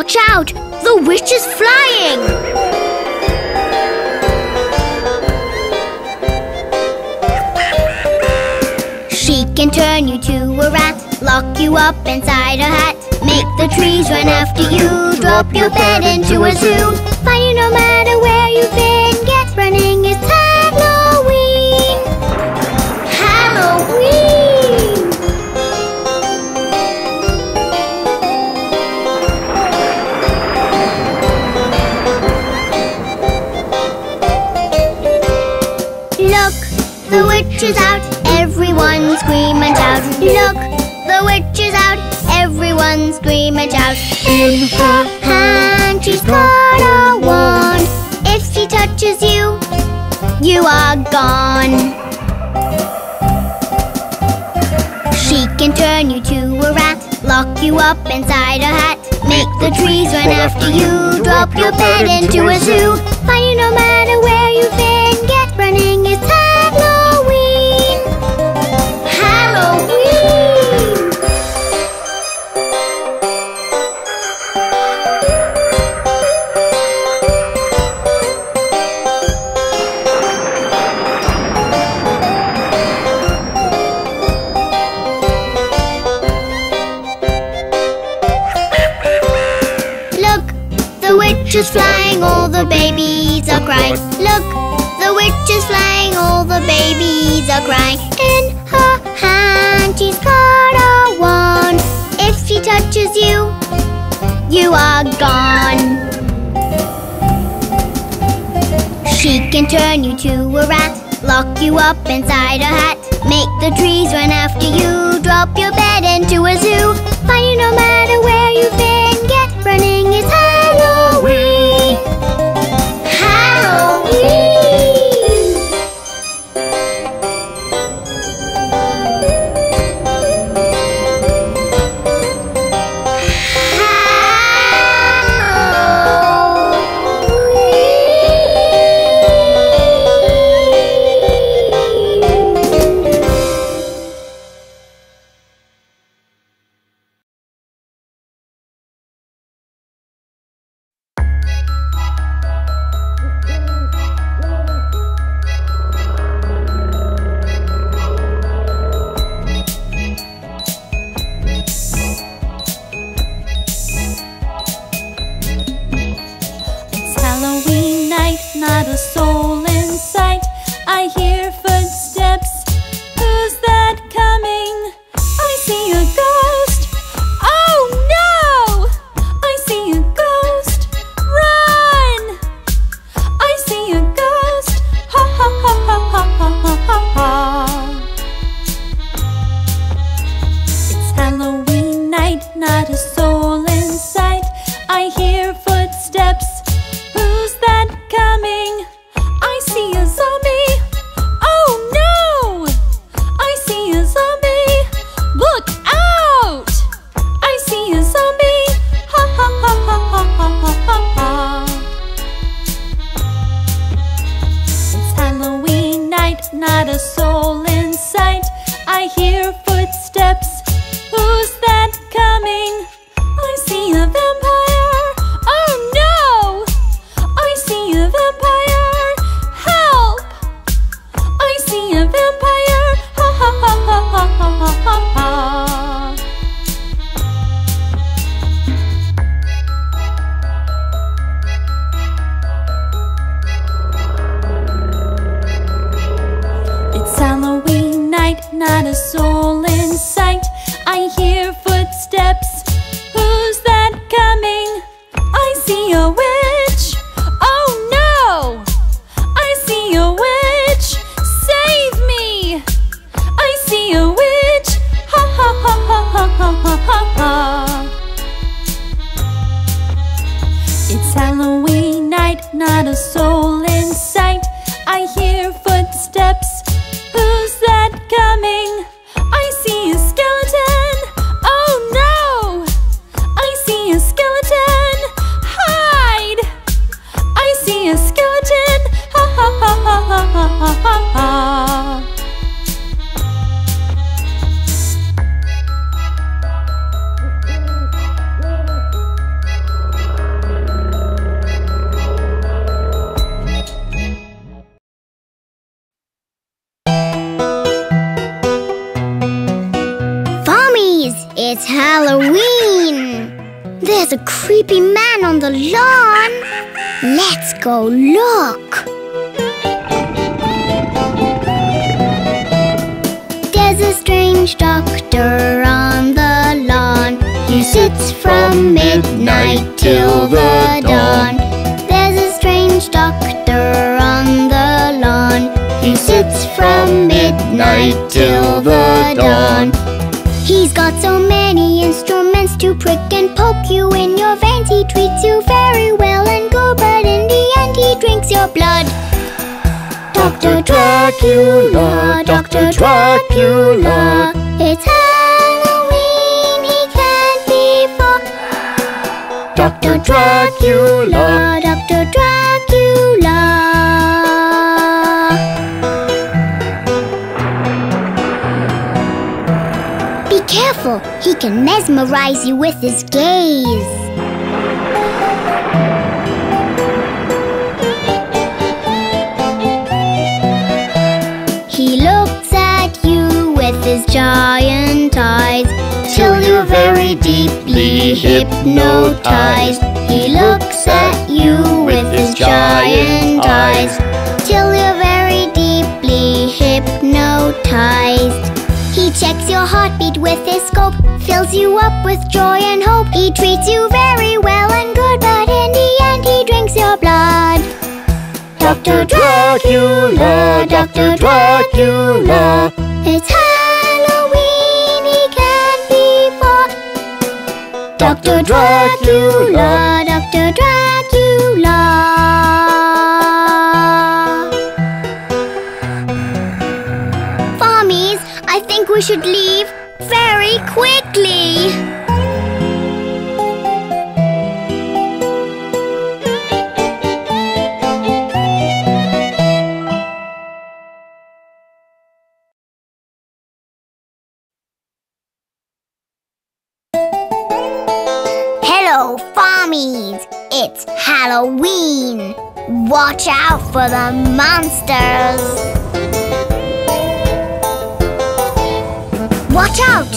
Watch out! The witch is flying! She can turn you to a rat, lock you up inside a hat, make the trees run after you, drop your bed into a zoo, find you no matter where you've been, get running, it's Halloween! Halloween! Look, the witch is out, everyone scream and shout. Look, the witch is out, everyone scream and shout. In her hand she's got a wand. If she touches you, you are gone. She can turn you to a rat, lock you up inside a hat, make the trees run after you, drop your bed into a zoo, find you no matter where you've been, get running, it's Halloween! Halloween! Is flying, all the babies are crying. Look, the witch is flying, all the babies are crying. In her hand she's got a wand. If she touches you, you are gone. She can turn you to a rat, lock you up inside a hat, make the trees run after you, drop your bed into a zoo, find you no matter where you've been, get running, it's Halloween! Halloween! Not a soul in sight. I hear footsteps. Who's that coming? I see a ghost. Oh no! I see a ghost. Run! I see a ghost. Ha ha ha ha ha ha ha ha. It's Halloween night. Not a soul in sight. I hear footsteps. Who's that coming? I see a zombie. Oh no! I see a zombie. Look out! I see a zombie. Ha ha ha ha ha ha ha ha. It's Halloween night, not a soul in sight. I hear footsteps. Who's that coming? I see a vampire. Oh no! I see a vampire! Help! I see a vampire! Ha ha ha ha ha ha ha ha. It's Halloween night, not a soul in sight. I hear footsteps. Who's that coming? I see a witch. Oh no! I see a witch! Save me! I see a witch! Ha ha ha ha ha ha ha ha. It's Halloween night, not a soul in sight. I hear footsteps. Who's that coming? There's a creepy man on the lawn. Let's go look. There's a strange doctor on the lawn. He sits from midnight till the dawn. There's a strange doctor on the lawn. He sits from midnight till the dawn. He's got so many instruments to prick and poke you in your veins. He treats you very well and good, but in the end he drinks your blood. Dr. Dracula, Dr. Dracula, it's Halloween, he can't be far. Dr. Dracula, Dr. Dracula. Be careful, he can mesmerize you with his gaze. He looks at you with his giant eyes till you're very deeply hypnotized. He looks at you with his giant eyes till you're very deeply hypnotized. He checks your heartbeat with his scope, fills you up with joy and hope. He treats you very well and good, but in the end he drinks your blood. Dr. Dracula, Dr. Dracula, it's Halloween, he can't be far. Dr. Dracula, Dr. Dracula. Farmees, I think we should leave very quickly. Hello, Farmees! It's Halloween! Watch out for the monsters! Watch out!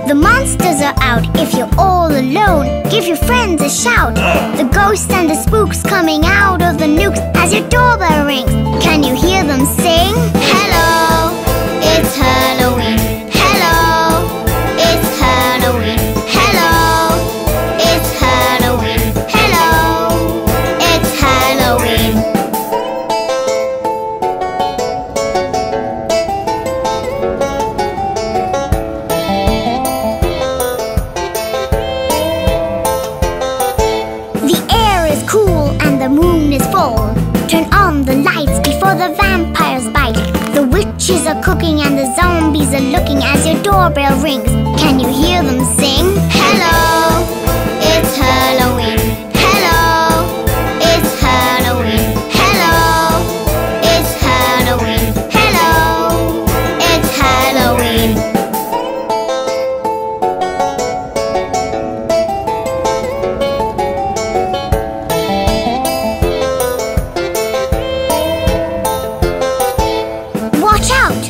The monsters are out. If you're all alone, give your friends a shout. The ghosts and the spooks coming out of the nukes as your doorbell rings. Can you hear them sing? Hello, it's Halloween. Hello, it's Halloween. Hello, it's Halloween. Hello, it's Halloween. The air is cool and the moon is full. Turn on the lights before the vampires bite. The witches are cooking and the zombies are looking as your doorbell rings. Can you hear them sing? Hello, it's Halloween. Hello, it's Halloween. Hello, it's Halloween. Hello, it's Halloween. Watch out!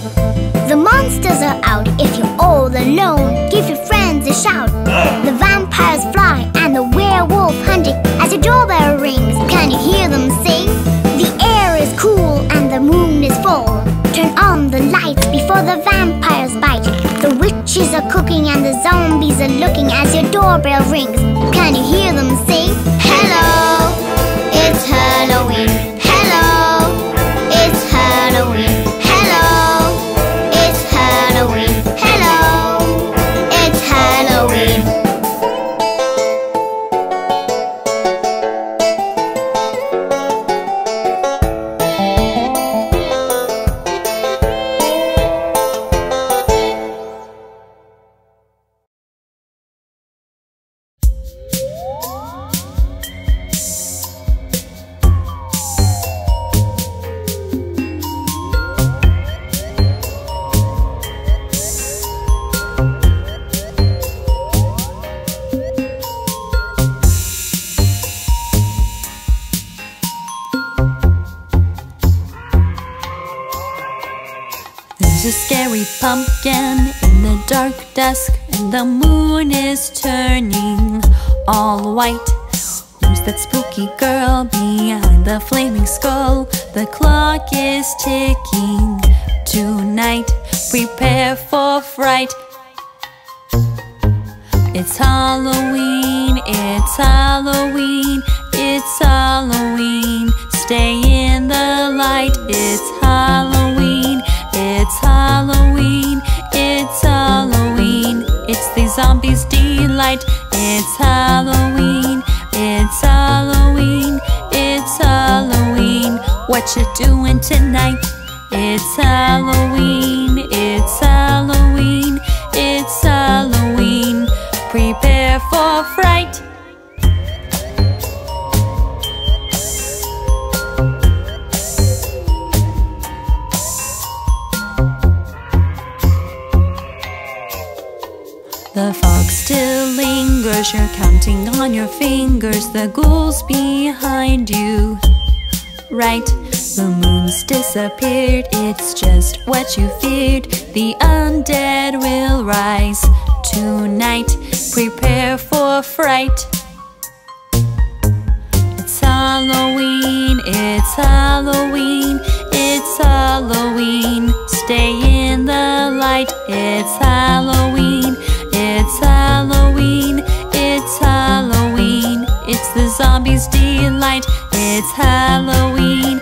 The monsters are out. If you're all alone, give your friends a shout. The vampires fly and the werewolf hunting as your doorbell rings. Can you hear them sing? The air is cool and the moon is full. Turn on the lights before the vampires bite. The witches are cooking and the zombies are looking as your doorbell rings. Can you hear them sing? Hello, it's Halloween. Hello, it's Halloween. Hello, it's Halloween. Hello, it's Halloween. There's a scary pumpkin in the dark dusk, and the moon is turning all white. Who's that spooky girl behind the flaming skull? The clock is ticking. Tonight, prepare for fright. It's Halloween, it's Halloween, it's Halloween. Stay in the light. It's Halloween, it's Halloween, it's Halloween. It's the zombies' delight. It's Halloween, it's Halloween, it's Halloween. What you doing tonight? It's Halloween, it's Halloween, it's Halloween. Prepare for fright. The fog still lingers, you're counting on your fingers. The ghouls behind you. Right, the moon's disappeared. It's just what you feared. The undead will rise tonight. Prepare for fright. It's Halloween, it's Halloween, it's Halloween. Stay in the light. It's Halloween, it's Halloween, it's Halloween. It's the zombies' delight. It's Halloween,